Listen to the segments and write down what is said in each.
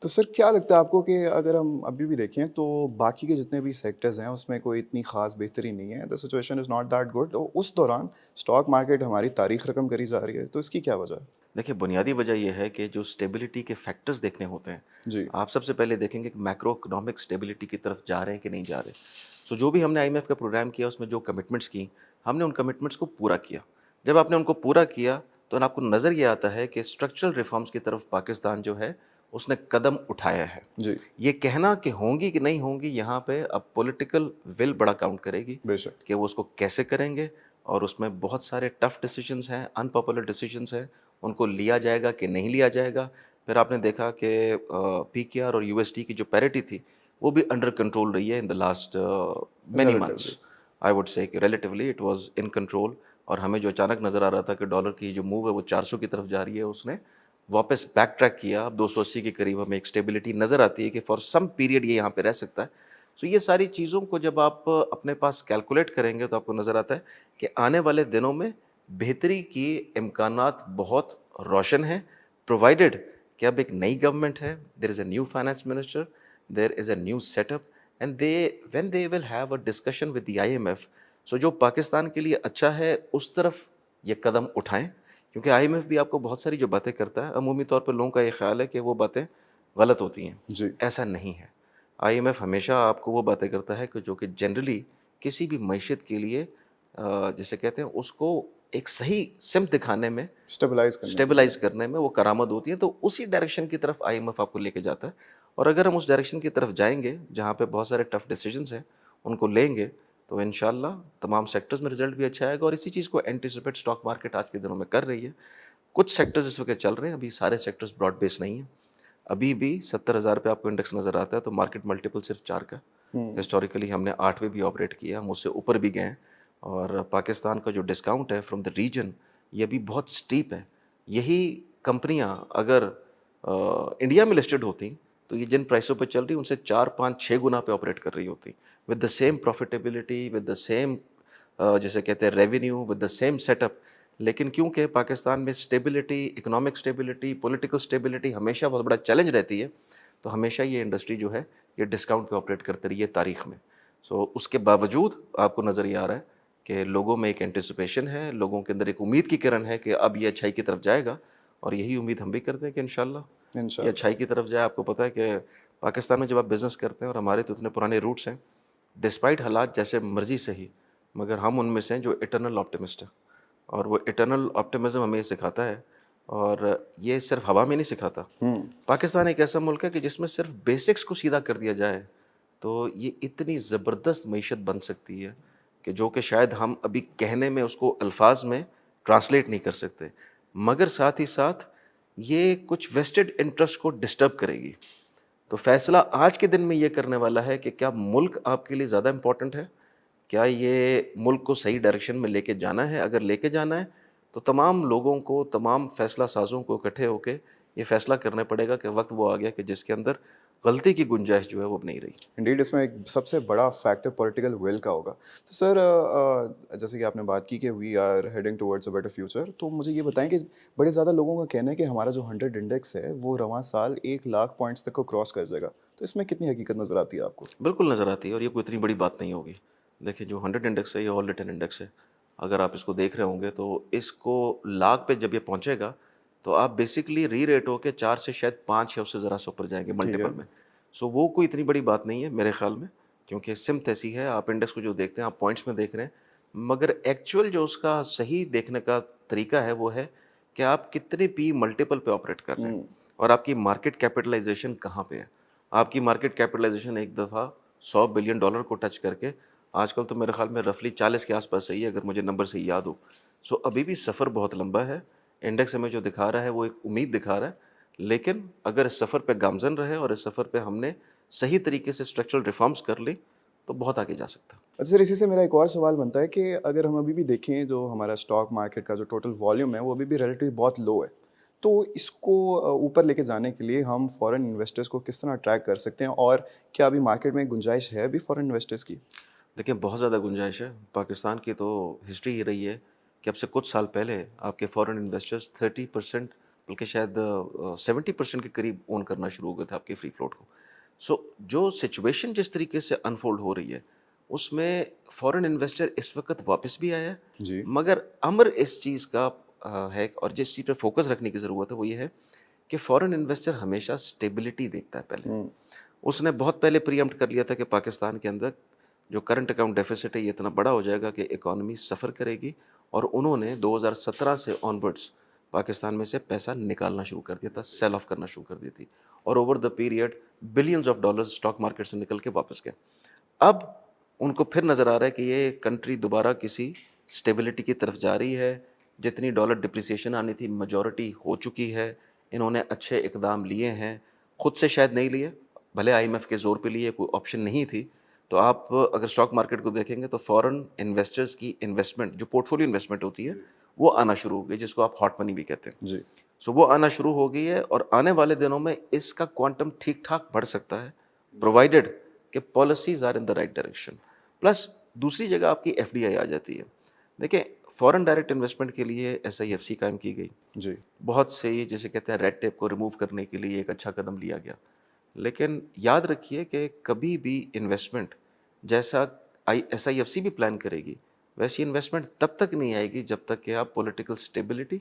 تو سر کیا لگتا ہے آپ کو کہ اگر ہم ابھی بھی دیکھیں تو باقی کے جتنے بھی سیکٹرز ہیں اس میں کوئی اتنی خاص بہتری نہیں ہے، the situation is not that good, تو اس دوران اسٹاک مارکیٹ ہماری تاریخ رقم کری جا رہی ہے، تو اس کی کیا وجہ ہے؟ دیکھیں، بنیادی وجہ یہ ہے کہ جو اسٹیبلٹی کے فیکٹرز دیکھنے ہوتے ہیں، جی آپ سب سے پہلے دیکھیں گے کہ میکرو اکنامک اسٹیبلٹی کی طرف جا رہے ہیں کہ نہیں جا رہے. سو جو بھی ہم نے آئی ایم ایف کا پروگرام کیا اس میں جو کمٹمنٹس کی، ہم نے ان کمٹمنٹس کو پورا کیا. جب آپ نے ان کو پورا کیا تو آپ کو نظر یہ آتا ہے کہ اسٹرکچرل ریفارمس کی طرف پاکستان جو ہے اس نے قدم اٹھایا ہے. جی یہ کہنا کہ ہوں گی کہ نہیں ہوں گی، یہاں پہ اب پولیٹیکل ول بڑا کاؤنٹ کرے گی بے شک کہ وہ اس کو کیسے کریں گے. اور اس میں بہت سارے ٹف ڈیسیجنز ہیں، ان پاپولر ڈیسیجنز ہیں، ان کو لیا جائے گا کہ نہیں لیا جائے گا. پھر آپ نے دیکھا کہ پی کے آر اور یو ایس ڈی کی جو پیرٹی تھی وہ بھی انڈر کنٹرول رہی ہے in the last many months. Relatively I would say کہ relatively it was in control. اور ہمیں جو اچانک نظر آ رہا تھا کہ ڈالر کی جو موو ہے وہ 400 کی طرف جا رہی ہے، اس نے واپس بیک ٹریک کیا. اب 280 کے قریب ہمیں ایک اسٹیبلٹی نظر آتی ہے کہ فار سم پیریڈ یہ یہاں پہ رہ سکتا ہے. سو یہ ساری چیزوں کو جب آپ اپنے پاس کیلکولیٹ کریں گے تو آپ کو نظر آتا ہے کہ آنے والے دنوں میں بہتری کی امکانات بہت روشن ہیں، پرووائڈیڈ کہ اب ایک نئی گورنمنٹ ہے، there is a new finance minister, there is a new set up, and when they will have a discussion with the I M F. So جو پاکستان کے لیے اچھا ہے اس طرف یہ قدم اٹھائیں. کیونکہ آئی ایم ایف بھی آپ کو بہت ساری جو باتیں کرتا ہے عمومی طور پر لوگوں کا یہ خیال ہے کہ وہ باتیں غلط ہوتی ہیں. جی ایسا نہیں ہے. آئی ایم ایف ہمیشہ آپ کو وہ باتیں کرتا ہے کہ جو کہ جنرلی کسی بھی معیشت کے لیے جسے کہتے ہیں اس کو ایک صحیح سمت دکھانے میں، اسٹیبلائز کرنے کے لیے. اسٹیبلائز کرنے میں وہ کارآمد ہوتی ہے. تو اسی ڈائریکشن کی طرف آئی ایم ایف آپ کو لے کے جاتا ہے. اور اگر ہم اس ڈائریکشن کی طرف جائیں گے جہاں پہ بہت سارے ٹف ڈیسیجنس ہیں ان کو لیں گے تو انشاءاللہ تمام سیکٹرز میں رزلٹ بھی اچھا آئے گا. اور اسی چیز کو اینٹیسپیٹ اسٹاک مارکیٹ آج کے دنوں میں کر رہی ہے. کچھ سیکٹرز اس وقت چل رہے ہیں، ابھی سارے سیکٹرز براڈ بیس نہیں ہیں. ابھی بھی 70,000 پہ آپ کو انڈیکس نظر آتا ہے تو مارکیٹ ملٹیپل صرف 4 کا. ہسٹوریکلی ہم نے 8ویں بھی آپریٹ کیا، ہم اس سے اوپر بھی گئے ہیں. اور پاکستان کا جو ڈسکاؤنٹ ہے فرام دا ریجن یہ بھی بہت سٹیپ ہے. یہی کمپنیاں اگر انڈیا میں لسٹڈ ہوتی تو یہ جن پرائسوں پہ چل رہی ان سے 4 5 6 گنا پہ آپریٹ کر رہی ہوتی، with the same profitability, with the same جیسے کہتے ہیں revenue, with the same setup. لیکن کیونکہ پاکستان میں stability, economic stability, political stability ہمیشہ بہت بڑا چیلنج رہتی ہے، تو ہمیشہ یہ انڈسٹری جو ہے یہ ڈسکاؤنٹ پہ آپریٹ کرتی رہی ہے تاریخ میں. سو اس کے باوجود آپ کو نظر یہ آ رہا ہے کہ لوگوں میں ایک اینٹیسپیشن ہے، لوگوں کے اندر ایک امید کی کرن ہے کہ اب یہ اچھائی کی طرف جائے گا. اور یہی امید ہم بھی کرتے ہیں کہ انشاءاللہ یہ انشاءاللہ. اچھائی کی طرف جائے. آپ کو پتہ ہے کہ پاکستان میں جب آپ بزنس کرتے ہیں، اور ہمارے تو اتنے پرانے روٹس ہیں، ڈسپائٹ حالات جیسے مرضی صحیح، مگر ہم ان میں سے ہیں جو اٹرنل آپٹمسٹ ہیں. اور وہ اٹرنل آپٹمزم ہمیں یہ سکھاتا ہے، اور یہ صرف ہوا میں نہیں سکھاتا. پاکستان ایک ایسا ملک ہے کہ جس میں صرف بیسکس کو سیدھا کر دیا جائے تو یہ اتنی زبردست معیشت بن سکتی ہے کہ جو کہ شاید ہم ابھی کہنے میں اس کو الفاظ میں ٹرانسلیٹ نہیں کر سکتے. مگر ساتھ ہی ساتھ یہ کچھ ویسٹڈ انٹرسٹ کو ڈسٹرب کرے گی. تو فیصلہ آج کے دن میں یہ کرنے والا ہے کہ کیا ملک آپ کے لیے زیادہ امپورٹنٹ ہے، کیا یہ ملک کو صحیح ڈائریکشن میں لے کے جانا ہے. اگر لے کے جانا ہے تو تمام لوگوں کو، تمام فیصلہ سازوں کو اکٹھے ہو کے یہ فیصلہ کرنا پڑے گا کہ وقت وہ آ گیا کہ جس کے اندر غلطی کی گنجائش جو ہے وہ اب نہیں رہی. انڈیڈ اس میں ایک سب سے بڑا فیکٹر پولیٹیکل ول کا ہوگا. تو سر جیسے کہ آپ نے بات کی کہ we are heading towards a better future, تو مجھے یہ بتائیں کہ بڑے زیادہ لوگوں کا کہنا ہے کہ ہمارا جو 100 انڈیکس ہے وہ رواں سال 1,00,000 پوائنٹس تک کو کراس کر جائے گا. تو اس میں کتنی حقیقت نظر آتی ہے آپ کو؟ بالکل نظر آتی ہے، اور یہ کوئی اتنی بڑی بات نہیں ہوگی. دیکھیں، جو 100 انڈیکس ہے یہ آل ریٹن انڈیکس ہے. اگر آپ اس کو دیکھ رہے ہوں گے تو اس کو لاکھ پہ جب یہ پہنچے گا تو آپ بیسکلی ری ریٹ ہو کے 4 سے شاید 5 یا اس سے ذرا سا اوپر جائیں گے ٹھیک ہے. ملٹیپل میں. سو وہ کوئی اتنی بڑی بات نہیں ہے میرے خیال میں، کیونکہ سمت ایسی ہے. آپ انڈیکس کو جو دیکھتے ہیں آپ پوائنٹس میں دیکھ رہے ہیں، مگر ایکچوئل جو اس کا صحیح دیکھنے کا طریقہ ہے وہ ہے کہ آپ کتنے پی ملٹیپل پہ آپریٹ کر رہے ہیں اور آپ کی مارکیٹ کیپٹلائزیشن کہاں پہ ہے. آپ کی مارکیٹ کیپٹلائزیشن ایک دفعہ $100 بلین کو ٹچ کر کے آج کل تو میرے خیال میں رفلی 40 کے آس پاس صحیح ہے اگر مجھے نمبر صحیح یاد ہو. سو ابھی بھی سفر بہت لمبا ہے. انڈیکس ہمیں جو دکھا رہا ہے وہ ایک امید دکھا رہا ہے، لیکن اگر اس سفر پہ گامزن رہے اور اس سفر پہ ہم نے صحیح طریقے سے اسٹرکچرل ریفارمس کر لی تو بہت آگے جا سکتا. اچھا سر، اسی سے میرا ایک اور سوال بنتا ہے کہ اگر ہم ابھی بھی دیکھیں جو ہمارا اسٹاک مارکیٹ کا جو ٹوٹل والیوم ہے وہ ابھی بھی ریلیٹیولی بہت لو ہے، تو اس کو اوپر لے کے جانے کے لیے ہم فورن انویسٹرز کو کس طرح اٹریکٹ کر سکتے ہیں، اور کیا ابھی مارکیٹ میں گنجائش ہے ابھی فورن انویسٹرز کی؟ دیکھیں، بہت زیادہ گنجائش ہے. پاکستان کی تو ہسٹری یہ رہی ہے کہ اب سے کچھ سال پہلے آپ کے فورن انویسٹرز 30% بلکہ شاید 70% کے قریب اون کرنا شروع ہو گئے تھے آپ کے فری فلوٹ کو. سو جو سچویشن جس طریقے سے انفولڈ ہو رہی ہے اس میں فورن انویسٹر اس وقت واپس بھی آیا ہے, جی مگر امر اس چیز کا ہے اور جس چیز پہ فوکس رکھنے کی ضرورت ہے وہ یہ ہے کہ فورن انویسٹر ہمیشہ اسٹیبلٹی دیکھتا ہے پہلے. اس نے بہت پہلے پری ایمپٹ کر لیا تھا کہ پاکستان کے اندر جو کرنٹ اکاؤنٹ ڈیفیسٹ ہے یہ اتنا بڑا ہو جائے گا کہ اکانومی سفر کرے گی, اور انہوں نے 2017 سے آن ورڈس پاکستان میں سے پیسہ نکالنا شروع کر دیا تھا, سیل آف کرنا شروع کر دی تھی, اور over the period billions of dollars stock market سے نکل کے واپس گئے. اب ان کو پھر نظر آ رہا ہے کہ یہ کنٹری دوبارہ کسی اسٹیبلٹی کی طرف جا رہی ہے, جتنی ڈالر ڈپریسیشن آنی تھی میجورٹی ہو چکی ہے, انہوں نے اچھے اقدام لیے ہیں, خود سے شاید نہیں لیے, بھلے آئی ایم ایف کے زور پہ لیے, کوئی آپشن نہیں تھی. تو آپ اگر اسٹاک مارکیٹ کو دیکھیں گے تو فورن انویسٹرز کی انویسٹمنٹ جو پورٹ فولیو انویسٹمنٹ ہوتی ہے وہ آنا شروع ہو گئی, جس کو آپ ہاٹ منی بھی کہتے ہیں. جی سو وہ آنا شروع ہو گئی ہے, اور آنے والے دنوں میں اس کا کوانٹم ٹھیک ٹھاک بڑھ سکتا ہے پرووائڈیڈ کہ policies are in the right direction. Plus دوسری جگہ آپ کی ایف ڈی آئی آ جاتی ہے. دیکھیں فورن ڈائریکٹ انویسٹمنٹ کے لیے ایس آئی ایف سی قائم کی گئی, جی بہت سے جیسے کہتے ہیں ریڈ ٹیپ کو ریموو کرنے کے لیے ایک اچھا قدم لیا گیا. لیکن یاد رکھیے کہ کبھی بھی انویسٹمنٹ جیسا ایس آئی ایف سی بھی پلان کرے گی ویسی انویسٹمنٹ تب تک نہیں آئے گی جب تک کہ آپ پولیٹیکل اسٹیبلٹی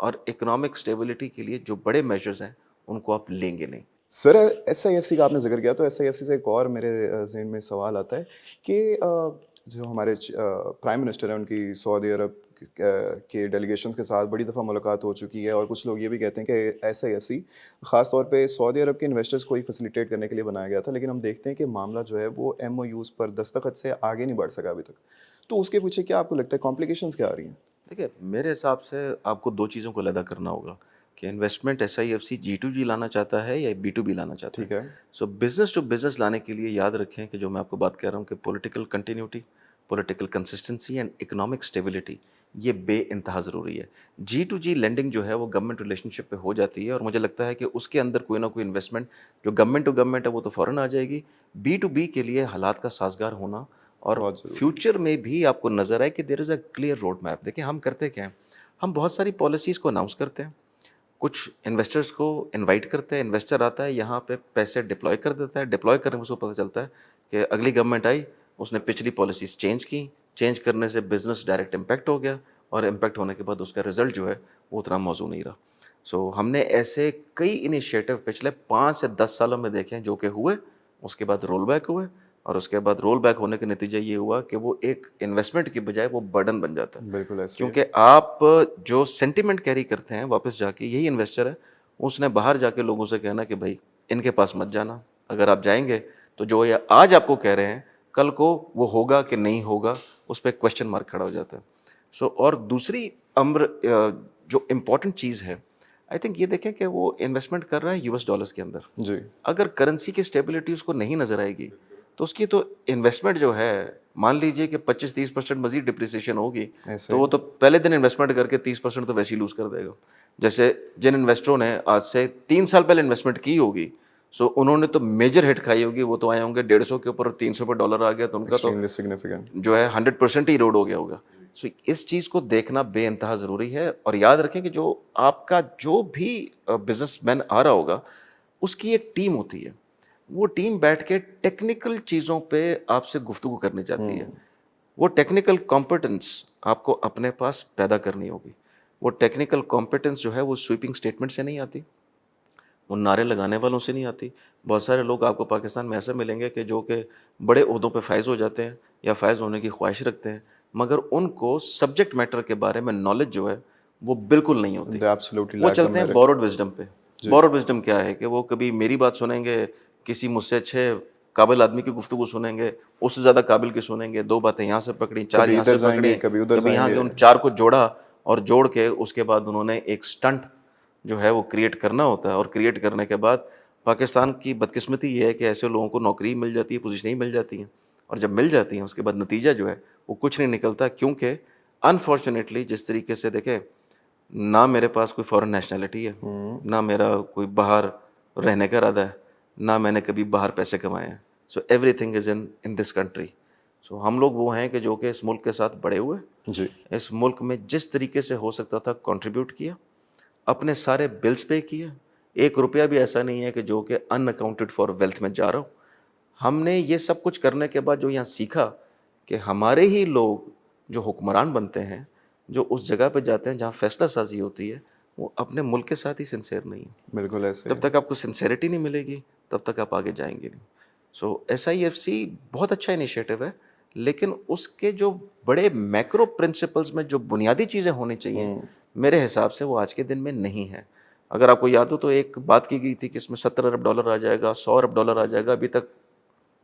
اور اکنامک اسٹیبلٹی کے لیے جو بڑے میجرز ہیں ان کو آپ لیں گے نہیں. سر, ایس آئی ایف سی کا آپ نے ذکر کیا تو ایس آئی ایف سی سے ایک اور میرے ذہن میں سوال آتا ہے کہ جو ہمارے پرائم منسٹر ہیں ان کی سعودی عرب کے ڈیلیگیشنز کے ساتھ بڑی دفعہ ملاقات ہو چکی ہے, اور کچھ لوگ یہ بھی کہتے ہیں کہ ایس آئی ایف سی خاص طور پہ سعودی عرب کے انویسٹرز کو ہی فیسیلیٹیٹ کرنے کے لیے بنایا گیا تھا, لیکن ہم دیکھتے ہیں کہ معاملہ جو ہے وہ ایم او یوز پر دستخط سے آگے نہیں بڑھ سکا ابھی تک. تو اس کے پیچھے کیا آپ کو لگتا ہے کمپلیکیشنز کیا آ رہی ہیں؟ دیکھیے میرے حساب سے آپ کو دو چیزوں کو علیحدہ کرنا ہوگا کہ investment S I F C G to G لانا چاہتا ہے یا بی ٹو بی لانا چاہتا ہے. ٹھیک ہے سو بزنس ٹو بزنس لانے کے لیے یاد رکھیں کہ جو میں آپ کو بات کہہ رہا ہوں کہ political continuity, political consistency and economic stability یہ بے انتہا ضروری ہے. جی ٹو جی لینڈنگ جو ہے وہ گورنمنٹ ریلیشن شپ پہ ہو جاتی ہے, اور مجھے لگتا ہے کہ اس کے اندر کوئی نہ کوئی انویسٹمنٹ جو گورنمنٹ ٹو گورنمنٹ ہے وہ تو فوراً آ جائے گی. بی ٹو بی کے لیے حالات کا سازگار ہونا اور بہت ضروری. فیوچر میں بھی آپ کو نظر آئے کہ دیر is a clear road map. دیکھیں ہم کرتے کیا ہیں, ہم بہت ساری پالیسیز کو اناؤنس کرتے ہیں, کچھ انویسٹرز کو انوائٹ کرتے ہیں, انویسٹر آتا ہے یہاں پہ پیسے ڈپلوائے کر دیتا ہے, ڈپلوائے کرنے میں اس کو پتہ چلتا ہے کہ اگلی گورنمنٹ آئی اس نے پچھلی پالیسیز چینج کی, چینج کرنے سے بزنس ڈائریکٹ امپیکٹ ہو گیا, اور امپیکٹ ہونے کے بعد اس کا رزلٹ جو ہے وہ اتنا موزوں نہیں رہا. سو ہم نے ایسے کئی انیشیٹو پچھلے 5 سے 10 سالوں میں دیکھے ہیں جو کہ ہوئے, اس کے بعد رول بیک ہوئے, اور اس کے بعد رول بیک ہونے کا نتیجہ یہ ہوا کہ وہ ایک انویسٹمنٹ کی بجائے وہ برڈن بن جاتا ہے. بالکل ایسے کیونکہ آپ جو سینٹیمنٹ کیری کرتے ہیں واپس جا کے, یہی انویسٹر ہے اس نے باہر جا کے لوگوں سے کہنا کہ بھائی ان کے پاس مت جانا, اگر آپ جائیں گے تو جو یہ آج آپ کو کہہ رہے ہیں کل کو وہ ہوگا کہ نہیں ہوگا, اس پہ کویشچن مارک کھڑا ہو جاتا ہے. سو اور دوسری امر جو امپورٹنٹ چیز ہے آئی تھنک یہ دیکھیں کہ وہ انویسٹمنٹ کر رہا ہے یو ایس ڈالرس کے اندر. جی اگر کرنسی کی اسٹیبلٹی اس کو نہیں نظر آئے گی تو اس کی تو انویسٹمنٹ جو ہے, مان لیجئے کہ 25-30% مزید ڈپریسیشن ہوگی ایسے تو وہ تو پہلے دن انویسٹمنٹ کر کے 30% تو ویسے ہی لوز کر دے گا. جیسے جن انویسٹروں نے آج سے 3 سال پہلے انویسٹمنٹ کی ہوگی, سو انہوں نے تو میجر ہٹ کھائی ہوگی, وہ تو آئے ہوں گے 150 کے اوپر, 300 پہ ڈالر آ گیا تو ان کا تو ایکسٹریملی سگنیفیکنٹ. جو ہے 100% ہی روڈ ہو گیا ہوگا. سو اس چیز کو دیکھنا بے انتہا ضروری ہے, اور یاد رکھیں کہ جو آپ کا جو بھی بزنس مین آ رہا ہوگا اس کی ایک ٹیم ہوتی ہے, وہ ٹیم بیٹھ کے ٹیکنیکل چیزوں پہ آپ سے گفتگو کرنی چاہتی ہے. وہ ٹیکنیکل کمپٹنس آپ کو اپنے پاس پیدا کرنی ہوگی. وہ ٹیکنیکل کمپٹنس جو ہے وہ سویپنگ اسٹیٹمنٹ سے نہیں آتی, وہ نعرے لگانے والوں سے نہیں آتی. بہت سارے لوگ آپ کو پاکستان میں ایسے ملیں گے کہ جو کہ بڑے عہدوں پہ فائز ہو جاتے ہیں یا فائز ہونے کی خواہش رکھتے ہیں, مگر ان کو سبجیکٹ میٹر کے بارے میں نالج جو ہے وہ بالکل نہیں ہوتی. They absolutely وہ lack the چلتے ہیں merit. بورڈ وزڈم پہ. بورڈ وزڈم کیا ہے کہ وہ کبھی میری بات سنیں گے, کسی مجھ سے اچھے قابل آدمی کی گفتگو سنیں گے, اس سے زیادہ قابل کی سنیں گے, 2 باتیں یہاں سے پکڑیں, 4 کبھی یہاں سے ادھر جائیں گے پکڑیں, کبھی ادھر کبھی جائیں یہاں گے. کے ان 4 کو جوڑا, اور جوڑ کے اس کے بعد انہوں نے ایک سٹنٹ جو ہے وہ کریٹ کرنا ہوتا ہے, اور کریٹ کرنے کے بعد پاکستان کی بدقسمتی یہ ہے کہ ایسے لوگوں کو نوکری مل جاتی ہے, پوزیشنیں مل جاتی ہیں, اور جب مل جاتی ہیں اس کے بعد نتیجہ جو ہے وہ کچھ نہیں نکلتا. کیونکہ انفارچونیٹلی جس طریقے سے دیکھیں, نہ میرے پاس کوئی فورن نیشنلٹی ہے, نہ میرا کوئی باہر رہنے کا ارادہ ہے, نہ میں نے کبھی باہر پیسے کمائے ہیں. So everything is in this country. So ہم لوگ وہ ہیں کہ جو کہ اس ملک کے ساتھ بڑے ہوئے, جی اس ملک میں جس طریقے سے ہو سکتا تھا کنٹریبیوٹ کیا, اپنے سارے بلز پے کیے, 1 روپیہ بھی ایسا نہیں ہے کہ جو کہ ان اکاؤنٹڈ فار ویلتھ میں جا رہا ہو. ہم نے یہ سب کچھ کرنے کے بعد جو یہاں سیکھا کہ ہمارے ہی لوگ جو حکمران بنتے ہیں, جو اس جگہ پہ جاتے ہیں جہاں فیصلہ سازی ہوتی ہے, وہ اپنے ملک کے ساتھ ہی سنسیئر نہیں ہیں. بالکل ایسے جب تک آپ کو سنسیئرٹی نہیں ملے گی تب تک آپ آگے جائیں گے نہیں. سو SIFC بہت اچھا انیشیٹو ہے, لیکن اس کے جو بڑے میکرو پرنسپلز میں جو بنیادی چیزیں ہونی چاہیے میرے حساب سے وہ آج کے دن میں نہیں ہے. اگر آپ کو یاد ہو تو ایک بات کی گئی تھی کہ اس میں $70 ارب آ جائے گا, $100 ارب آ جائے گا, ابھی تک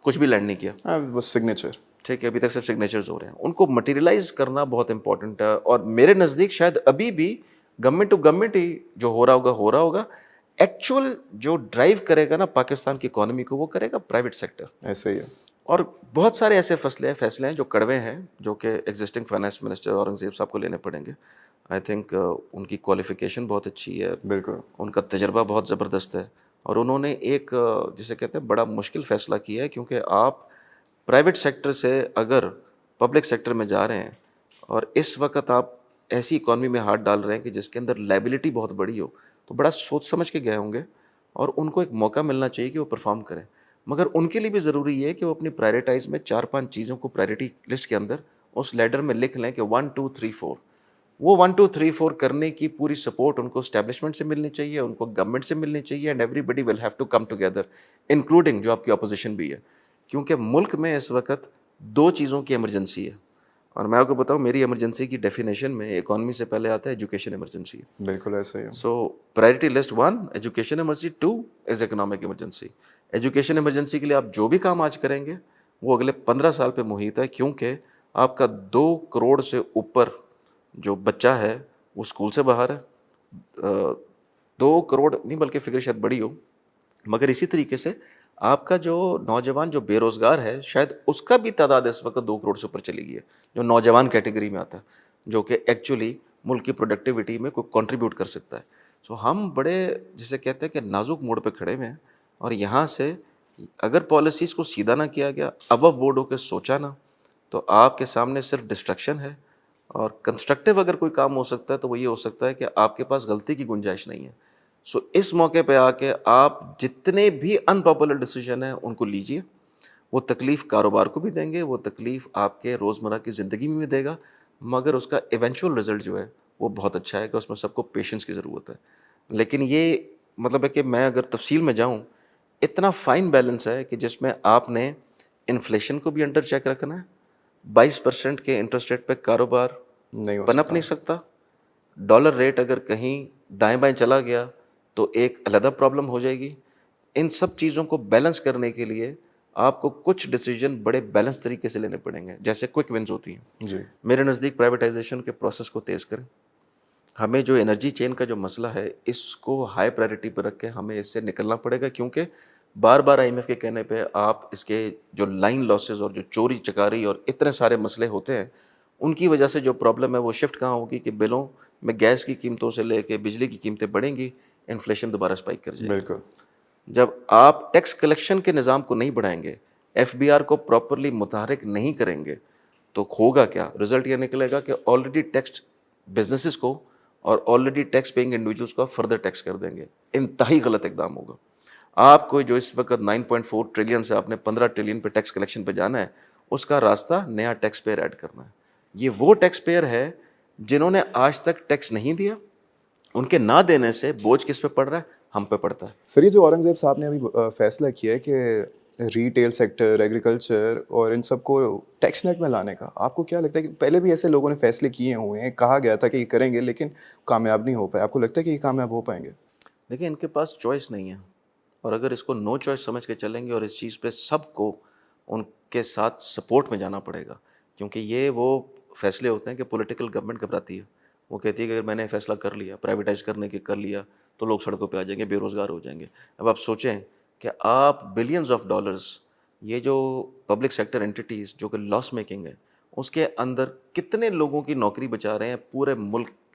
کچھ بھی لینڈ نہیں کیا. ہاں بس سگنیچر. ٹھیک ہے, ابھی تک صرف سگنیچرز ہو رہے ہیں. ان کو مٹیریلائز کرنا بہت امپورٹنٹ ہے, اور میرے نزدیک شاید ابھی بھی گورنمنٹ ٹو گورنمنٹ ہی جو ہو رہا ہوگا. ایکچوئل جو ڈرائیو کرے گا نا پاکستان کی اکانومی کو, وہ کرے گا پرائیویٹ سیکٹر. ایسے ہی ہے. اور بہت سارے ایسے فیصلے ہیں جو کڑوے ہیں, جو کہ ایگزسٹنگ فائنانس منسٹر اورنگزیب صاحب کو لینے پڑیں گے. آئی تھنک ان کی کوالیفیکیشن بہت اچھی ہے, بالکل ان کا تجربہ بہت زبردست ہے, اور انہوں نے ایک جسے کہتے ہیں بڑا مشکل فیصلہ کیا ہے, کیونکہ آپ پرائیویٹ سیکٹر سے اگر پبلک سیکٹر میں جا رہے ہیں, اور اس وقت آپ ایسی اکانومی میں ہاتھ ڈال رہے ہیں کہ جس کے اندر لائبلٹی بہت بڑی ہو, تو بڑا سوچ سمجھ کے گئے ہوں گے, اور ان کو ایک موقع ملنا چاہیے کہ وہ پرفارم کریں. مگر ان کے لیے بھی ضروری ہے کہ وہ اپنی پرائرٹائز میں 4-5 چیزوں کو پرائرٹی لسٹ کے اندر اس لیڈر میں لکھ لیں کہ 1 2 3 4. وہ 1 2 3 4 کرنے کی پوری سپورٹ ان کو اسٹیبلشمنٹ سے ملنی چاہیے, ان کو گورنمنٹ سے ملنی چاہیے, and everybody will have to come together, including جو آپ کی اپوزیشن بھی ہے. کیونکہ ملک میں اس وقت 2 چیزوں کی ایمرجنسی ہے, اور میں آپ کو بتاؤں میری ایمرجنسی کی ڈیفینیشن میں اکانومی سے پہلے آتا ہے ایجوکیشن ایمرجنسی. بالکل ایسے ہی ہے. So priority list 1 education emergency, 2 is economic emergency. Education emergency کے لیے آپ جو بھی کام آج کریں گے وہ اگلے 15 سال پہ محیط ہے, کیونکہ آپ کا 2 کروڑ سے اوپر جو بچہ ہے وہ اسکول سے باہر ہے. 2 کروڑ نہیں بلکہ فگر شاید بڑی ہو, مگر اسی طریقے سے آپ کا جو نوجوان جو بے روزگار ہے شاید اس کا بھی تعداد اس وقت 2 کروڑ سے اوپر چلی گئی ہے, جو نوجوان کیٹیگری میں آتا ہے, جو کہ ایکچولی ملک کی پروڈکٹیوٹی میں کوئی کنٹریبیوٹ کر سکتا ہے. سو ہم بڑے جسے کہتے ہیں کہ نازک موڑ پہ کھڑے ہوئے ہیں, اور یہاں سے اگر پالیسیز کو سیدھا نہ کیا گیا, ابو بورڈ ہو کے سوچا نہ, تو آپ کے سامنے صرف ڈسٹرکشن ہے. اور کنسٹرکٹیو اگر کوئی کام ہو سکتا ہے تو وہ یہ ہو سکتا ہے کہ آپ کے پاس غلطی کی گنجائش نہیں ہے. سو اس موقع پہ آ کے آپ جتنے بھی ان پاپولر ڈیسیجن ہیں ان کو لیجئے. وہ تکلیف کاروبار کو بھی دیں گے, وہ تکلیف آپ کے روزمرہ کی زندگی میں بھی دے گا, مگر اس کا ایونچوئل رزلٹ جو ہے وہ بہت اچھا ہے, کہ اس میں سب کو پیشنس کی ضرورت ہے. لیکن یہ مطلب ہے کہ میں اگر تفصیل میں جاؤں, اتنا فائن بیلنس ہے کہ جس میں آپ نے انفلیشن کو بھی انڈر چیک رکھنا ہے. 22% کے انٹرسٹ ریٹ پہ کاروبار نہیں ہو پنپ نہیں سکتا. ڈالر ریٹ اگر کہیں دائیں بائیں چلا گیا تو ایک علیحدہ پرابلم ہو جائے گی. ان سب چیزوں کو بیلنس کرنے کے لیے آپ کو کچھ ڈیسیجن بڑے بیلنس طریقے سے لینے پڑیں گے, جیسے کوئک ونز ہوتی ہیں. جی. میرے نزدیک پرائیویٹائزیشن کے پروسیس کو تیز کریں. ہمیں جو انرجی چین کا جو مسئلہ ہے اس کو ہائی پرائرٹی پر رکھ کے ہمیں اس سے نکلنا پڑے گا, کیونکہ بار بار IMF کے کہنے پہ آپ اس کے جو لائن لاسز اور جو چوری چکاری اور اتنے سارے مسئلے ہوتے ہیں, ان کی وجہ سے جو پرابلم ہے وہ شفٹ کہاں ہوگی کہ بلوں میں گیس کی قیمتوں سے لے کے بجلی کی قیمتیں بڑھیں گی, انفلیشن دوبارہ اسپائک کر جائے گی. بالکل. جب آپ ٹیکس کلیکشن کے نظام کو نہیں بڑھائیں گے, FBR کو پراپرلی متحرک نہیں کریں گے, تو ہوگا کیا؟ رزلٹ یہ نکلے گا کہ آلریڈی ٹیکس بزنسز کو اور آلریڈی ٹیکس پیئنگ انڈیویجولس کو فردر ٹیکس کر دیں گے. انتہائی غلط اقدام ہوگا. آپ کو جو اس وقت 9.4 ٹریلین سے آپ نے 15 ٹریلین پہ ٹیکس کلیکشن پہ جانا ہے, اس کا راستہ نیا ٹیکس پیئر ایڈ کرنا ہے. یہ وہ ٹیکس پیئر ہے جنہوں نے آج تک ٹیکس نہیں دیا, ان کے نہ دینے سے بوجھ کس پہ پڑ رہا ہے؟ ہم پہ پڑتا ہے. سر یہ جو اورنگزیب صاحب نے ابھی فیصلہ کیا ہے کہ ریٹیل سیکٹر, ایگریکلچر اور ان سب کو ٹیکس نیٹ میں لانے کا, آپ کو کیا لگتا ہے کہ پہلے بھی ایسے لوگوں نے فیصلے کیے ہوئے ہیں, کہا گیا تھا کہ یہ کریں گے لیکن کامیاب نہیں ہو پائے, آپ کو لگتا ہے کہ یہ کامیاب ہو پائیں گے؟ دیکھیں ان کے پاس چوائس نہیں ہے, اور اگر اس کو نو چوائس سمجھ کے چلیں گے, اور اس چیز پہ سب کو ان کے ساتھ سپورٹ میں جانا پڑے گا, کیونکہ یہ وہ فیصلے ہوتے ہیں کہ پولیٹیکل گورنمنٹ گھبراتی ہے. وہ کہتی ہے کہ اگر میں نے فیصلہ کر لیا, پرائیویٹائز کرنے کے کر لیا, تو لوگ سڑکوں پہ آ جائیں گے, بے روزگار ہو جائیں گے. اب آپ سوچیں کہ آپ بلینز آف ڈالرز, یہ جو پبلک سیکٹر انٹیٹیز جو کہ لاس میکنگ ہے, اس کے اندر کتنے لوگوں کی نوکری بچا رہے ہیں پورے ملک